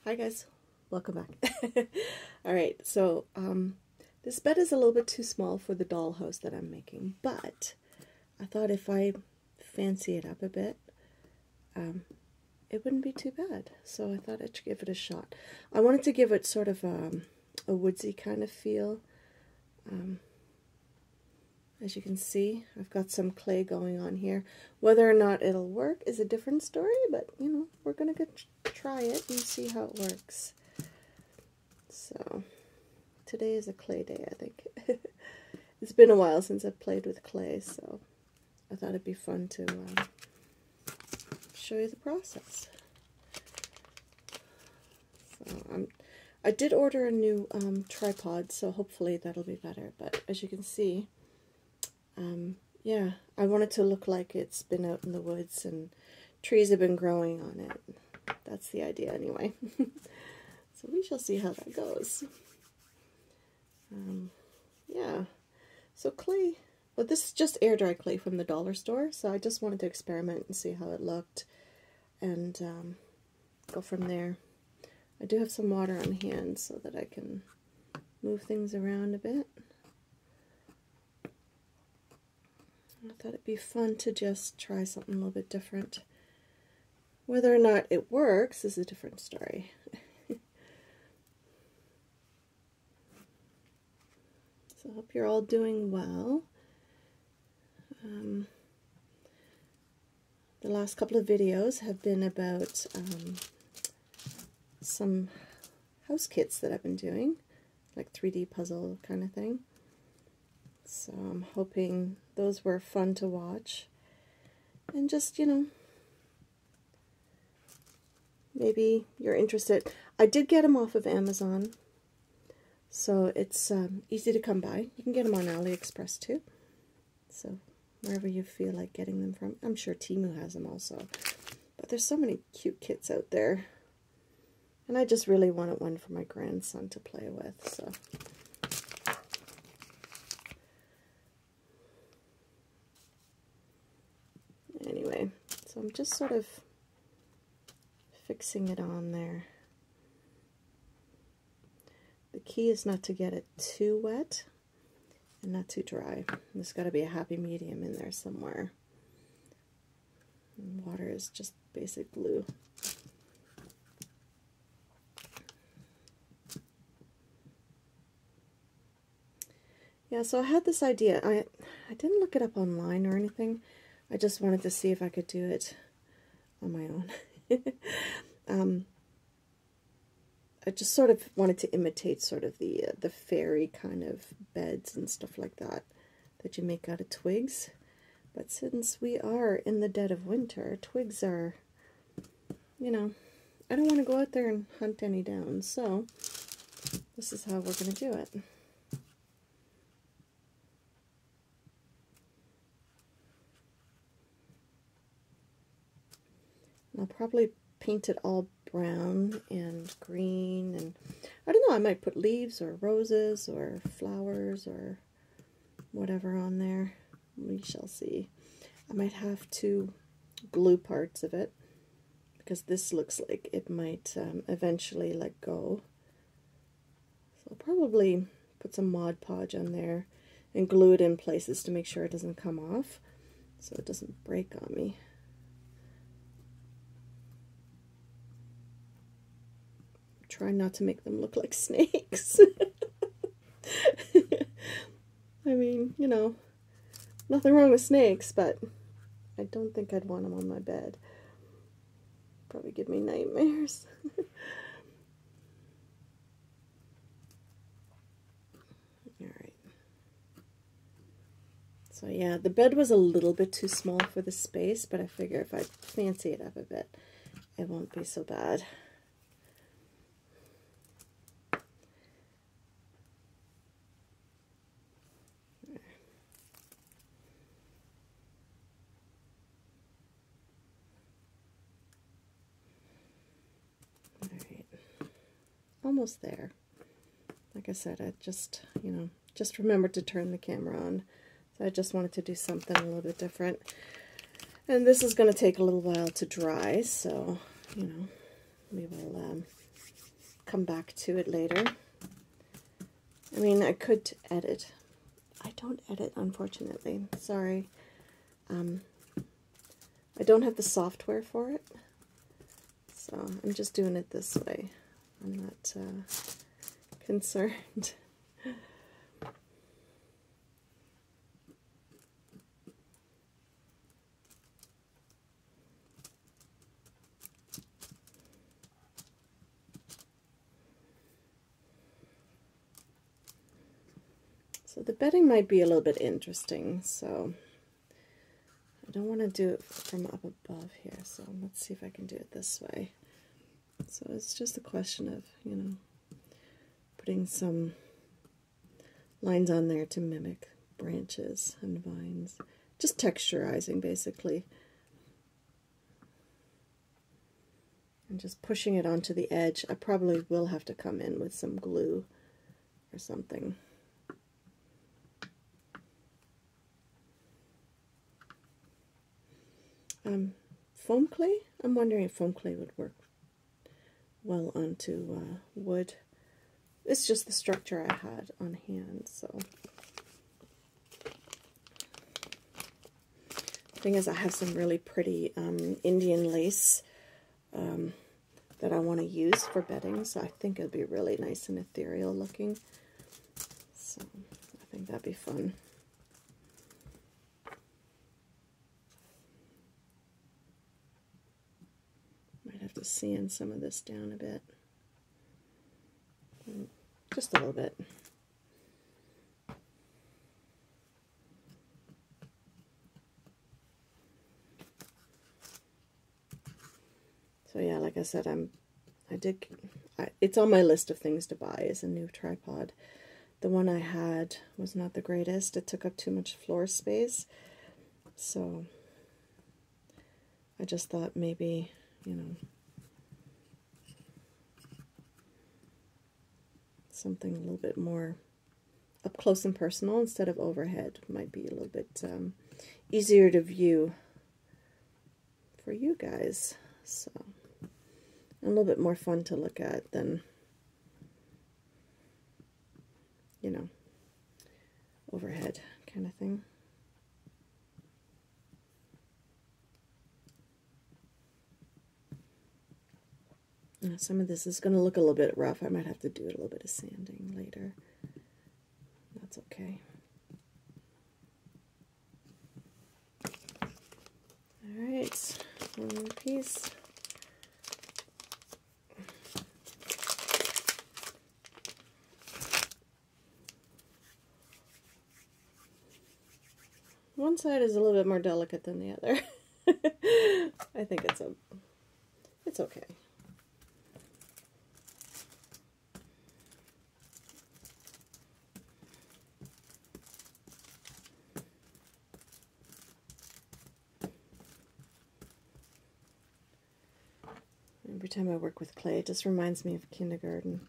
Hi guys, welcome back. Alright, so this bed is a little bit too small for the dollhouse that I'm making, but I thought if I fancy it up a bit, it wouldn't be too bad. So I thought I'd give it a shot. I wanted to give it sort of a woodsy kind of feel. As you can see, I've got some clay going on here. Whether or not it'll work is a different story, but you know, we're gonna try it and see how it works. So today is a clay day, I think. It's been a while since I've played with clay, so I thought it'd be fun to show you the process. So I did order a new tripod, so hopefully that'll be better. But as you can see, yeah, I want it to look like it's been out in the woods and trees have been growing on it. That's the idea anyway. So we shall see how that goes. Yeah, so clay, well, this is just air dry clay from the dollar store, so I just wanted to experiment and see how it looked and go from there. I do have some water on hand so that I can move things around a bit. I thought it'd be fun to just try something a little bit different. Whether or not it works is a different story. So I hope you're all doing well. The last couple of videos have been about some house kits that I've been doing, like 3D puzzle kind of thing. So I'm hoping those were fun to watch. And just, you know, maybe you're interested. I did get them off of Amazon, so it's easy to come by. You can get them on AliExpress too. So wherever you feel like getting them from. I'm sure Temu has them also. But there's so many cute kits out there. And I just really wanted one for my grandson to play with, so. Anyway, so I'm just sort of fixing it on there. The key is not to get it too wet and not too dry. There's got to be a happy medium in there somewhere. And water is just basic glue. Yeah, so I had this idea. I didn't look it up online or anything. I just wanted to see if I could do it on my own. I just sort of wanted to imitate sort of the fairy kind of beds and stuff like that you make out of twigs. But since we are in the dead of winter, twigs are, you know, I don't want to go out there and hunt any down. So this is how we're going to do it. I'll probably paint it all brown and green, and I don't know, I might put leaves or roses or flowers or whatever on there. We shall see. I might have to glue parts of it because this looks like it might eventually let go. So I'll probably put some Mod Podge on there and glue it in places to make sure it doesn't come off so it doesn't break on me. Try not to make them look like snakes. I mean, you know, nothing wrong with snakes, but I don't think I'd want them on my bed. Probably give me nightmares. Alright. So yeah, the bed was a little bit too small for the space, but I figure if I fancy it up a bit, it won't be so bad. Almost there. Like I said, I just, you know, just remembered to turn the camera on. So I just wanted to do something a little bit different. And this is going to take a little while to dry, so, you know, we will come back to it later. I mean, I could edit. I don't edit, unfortunately. Sorry. I don't have the software for it, so I'm just doing it this way. I'm not concerned. So the bedding might be a little bit interesting, so I don't want to do it from up above here, so let's see if I can do it this way. So it's just a question of, you know, putting some lines on there to mimic branches and vines. Just texturizing, basically. And just pushing it onto the edge. I probably will have to come in with some glue or something. Foam clay? I'm wondering if foam clay would work well onto wood. It's just the structure I had on hand, so. Thing is, I have some really pretty Indian lace that I want to use for bedding, so I think it'll be really nice and ethereal looking. So I think that'd be fun. Might have to sand some of this down a bit. Just a little bit. So yeah, like I said, it's on my list of things to buy is a new tripod. The one I had was not the greatest. It took up too much floor space. So I just thought maybe, you know, something a little bit more up close and personal instead of overhead might be a little bit easier to view for you guys. So a little bit more fun to look at than, you know, overhead kind of thing. Now, some of this is going to look a little bit rough. I might have to do a little bit of sanding later. That's okay. All right, one more piece. One side is a little bit more delicate than the other. I think it's okay. Every time I work with clay, it just reminds me of kindergarten.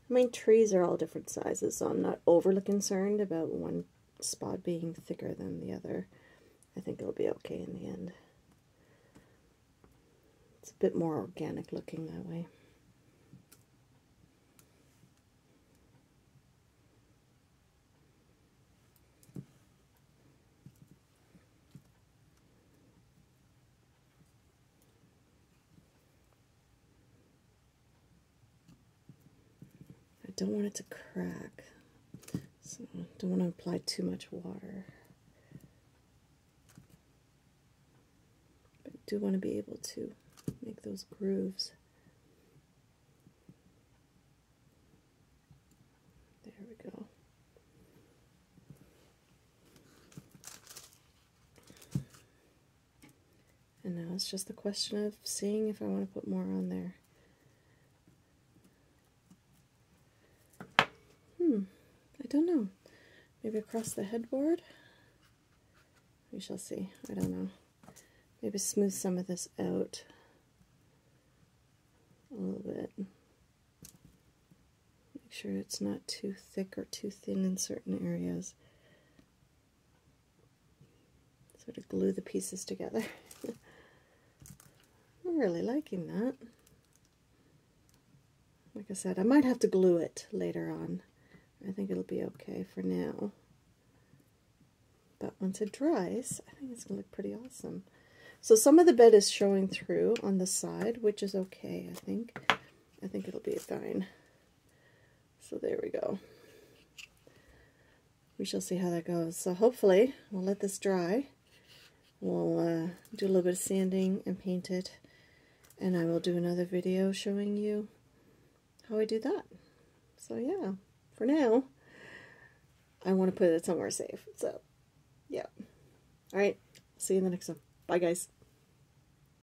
I mean, trees are all different sizes, so I'm not overly concerned about one spot being thicker than the other. I think it'll be okay in the end. It's a bit more organic looking that way. I don't want it to crack, so I don't want to apply too much water. But I do want to be able to make those grooves. There we go. And now it's just a question of seeing if I want to put more on there. I don't know. Maybe across the headboard? We shall see. I don't know. maybe smooth some of this out a little bit. Make sure it's not too thick or too thin in certain areas. Sort of glue the pieces together. I'm really liking that. Like I said, I might have to glue it later on. I think it'll be okay for now. But once it dries, I think it's going to look pretty awesome. So some of the bed is showing through on the side, which is okay, I think. I think it'll be fine. So there we go. We shall see how that goes. So hopefully, we'll let this dry. We'll do a little bit of sanding and paint it. And I will do another video showing you how I do that. So yeah, for now, I want to put it somewhere safe. So, yeah. Alright, see you in the next one. Bye, guys.